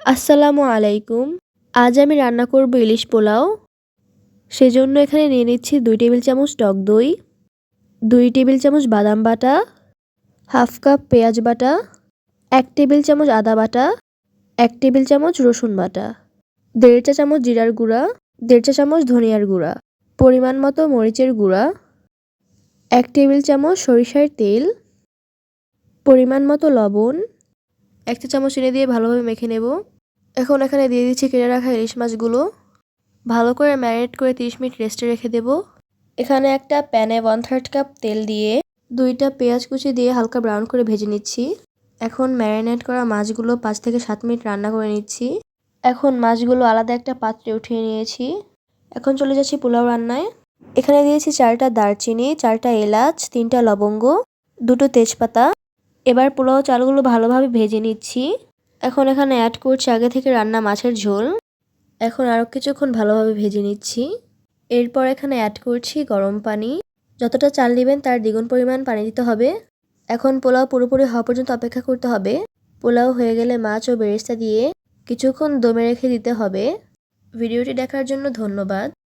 আসসালামু আলাইকুম। আজ আমি রান্না করব ইলিশ পোলাও। সেজন্য এখানে নিয়ে নিচ্ছি 2 টেবিল চামচ টক দই, 2 টেবিল চামচ বাদাম বাটা, হাফ কাপ পেঁয়াজ বাটা, 1 টেবিল চামচ আদা বাটা, 1 টেবিল চামচ রসুন বাটা, 1.5 চা চামচ জিরার গুঁড়া, 1.5 চা চামচ ধনিয়ার গুঁড়া, পরিমাণ মতো মরিচের গুঁড়া, 1 টেবিল চামচ সরিষার তেল, পরিমাণ মতো লবণ, 1 চা চামচ চিনি দিয়ে ভালোভাবে মেখে নেব। এখন এখানে দিয়ে দিচ্ছি কেটে রাখা ইলিশ মাছগুলো। ভালো করে ম্যারিনেট করে 30 মিনিট রেস্টে রেখে দেব। এখানে একটা প্যানে 1/3 কাপ তেল দিয়ে 2টা পেঁয়াজ কুচি দিয়ে হালকা ব্রাউন করে ভেজে নিচ্ছি। এখন ম্যারিনেট করা মাছগুলো 5 থেকে 7 মিনিট রান্না করে নিচ্ছি। এখন মাছগুলো আলাদা একটা পাত্রে উঠিয়ে নিয়েছি। এখন চলে যাচ্ছি পোলাও রান্নায়। এখানে দিয়েছি 4টা দারচিনি, 4টা এলাচ, 3টা লবঙ্গ, 2টো তেজপাতা। এবার পোলাও চালগুলো ভালোভাবে ভেজে নিচ্ছি। এখন এখানে অ্যাড করছি আগে থেকে রান্না মাছের ঝোল। এখন আরও কিছুক্ষণ ভালোভাবে ভেজে নিচ্ছি। এরপর এখানে অ্যাড করছি গরম পানি। যতটা চাল নেবেন তার দ্বিগুণ পরিমাণ পানি দিতে হবে। এখন পোলাও পুরোপুরি হওয়া পর্যন্ত অপেক্ষা করতে হবে। পোলাও হয়ে গেলে মাছ ও বেরেস্তা দিয়ে কিছুক্ষণ দমে রেখে দিতে হবে। ভিডিওটি দেখার জন্য ধন্যবাদ।